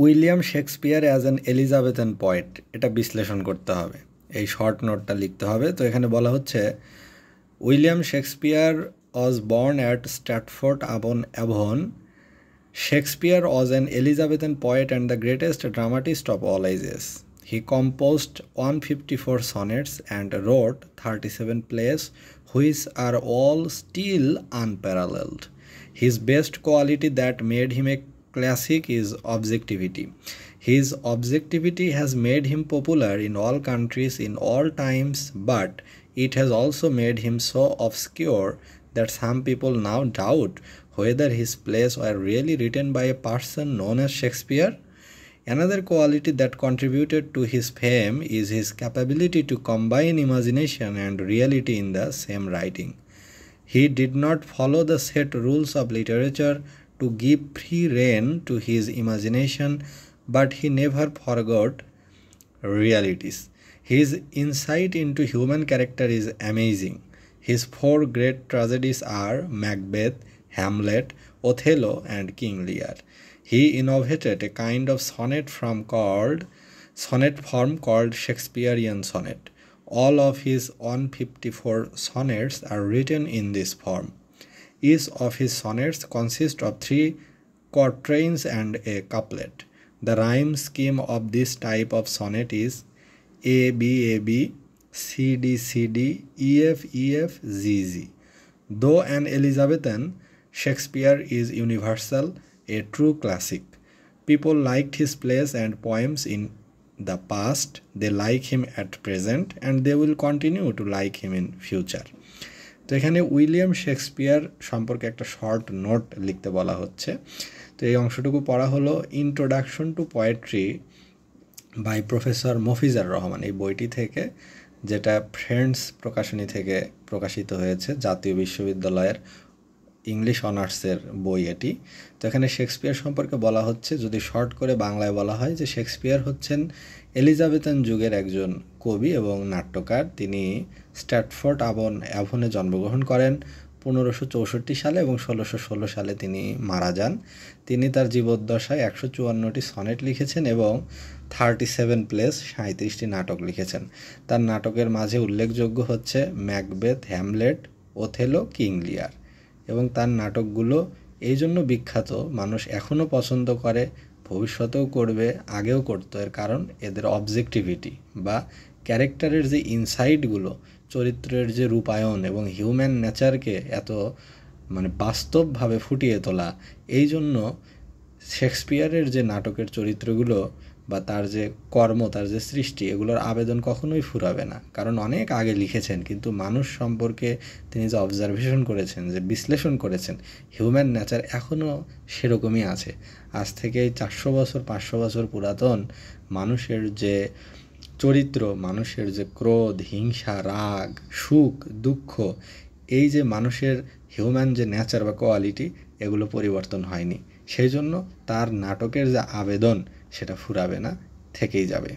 William Shakespeare as an Elizabethan poet, এটা বিশ্লেষণ করতে হবে, এই শর্ট নোটটা লিখতে হবে। তো এখানে বলা হচ্ছে William Shakespeare was born at Stratford আপন Avon. Shakespeare was an Elizabethan poet and the greatest dramatist of all ages. He composed 154 sonnets and wrote 37 plays, which are all still unparalleled. His best quality that made him a classic is objectivity. His objectivity has made him popular in all countries in all times, but it has also made him so obscure that some people now doubt whether his plays were really written by a person known as Shakespeare. Another quality that contributed to his fame is his capability to combine imagination and reality in the same writing. He did not follow the set rules of literature to give free rein to his imagination, but he never forgot realities. His insight into human character is amazing. His four great tragedies are Macbeth, Hamlet, Othello, and King Lear. He innovated a kind of sonnet form called Shakespearean sonnet. All of his 154 sonnets are written in this form. Each of his sonnets consists of 3 quatrains and a couplet. The rhyme scheme of this type of sonnet is A B A B, C D C D, E F E F, G G. Though an Elizabethan, Shakespeare is universal, a true classic. People liked his plays and poems in the past, they like him at present, and they will continue to like him in future. তো এখানে William Shakespeare সম্পর্কে একটা short note লিখতে বলা হচ্ছে। তো এই অংশটুকু পড়া হলো introduction to poetry by professor Mofizur Rahman, এই বইটি থেকে, যেটা ফ্রেন্ডস প্রকাশনী থেকে প্রকাশিত হয়েছে, জাতীয় বিশ্ববিদ্যালয়ের ইংলিশ অনার্সের বই এটি। তো এখানে শেক্সপিয়ার সম্পর্কে বলা হচ্ছে, যদি শর্ট করে বাংলায় বলা হয়, যে শেক্সপিয়ার হচ্ছেন এলিজাবেথান যুগের একজন কবি এবং নাট্যকার। তিনি স্ট্র্যাটফোর্ড আপন অ্যাভনে জন্মগ্রহণ করেন 1564 সালে এবং 1616 সালে তিনি মারা যান। তিনি তার জীবদ্দশায় 154টি সনেট লিখেছেন এবং 37 প্লেস, 37টি নাটক লিখেছেন। তার নাটকের মাঝে উল্লেখযোগ্য হচ্ছে ম্যাকবেথ, হ্যামলেট, ওথেলো, কিং লিয়ার। এবং তার নাটকগুলো এই জন্য বিখ্যাত, মানুষ এখনও পছন্দ করে, ভবিষ্যতেও করবে, আগেও করতো। এর কারণ এদের অবজেক্টিভিটি বা ক্যারেক্টারের যে ইনসাইটগুলো, চরিত্রের যে রূপায়ণ এবং হিউম্যান নেচারকে এত বাস্তবভাবে ফুটিয়ে তোলা, এই জন্য শেক্সপিয়ারের যে নাটকের চরিত্রগুলো বা তার যে কর্ম, তার যে সৃষ্টি, এগুলোর আবেদন কখনোই ফুরাবে না। কারণ অনেক আগে লিখেছেন, কিন্তু মানুষ সম্পর্কে তিনি যে অবজারভেশন করেছেন, যে বিশ্লেষণ করেছেন, হিউম্যান নেচার এখনও সেরকমই আছে। আজ থেকে 400 বছর 500 বছর পুরাতন মানুষের যে চরিত্র, মানুষের যে ক্রোধ, হিংসা, রাগ, সুখ, দুঃখ, এই যে মানুষের হিউম্যান যে নেচার বা কোয়ালিটি, এগুলো পরিবর্তন হয়নি। সেই জন্য তার নাটকের যে আবেদন, সেটা ফুরাবে না, থেকেই যাবে।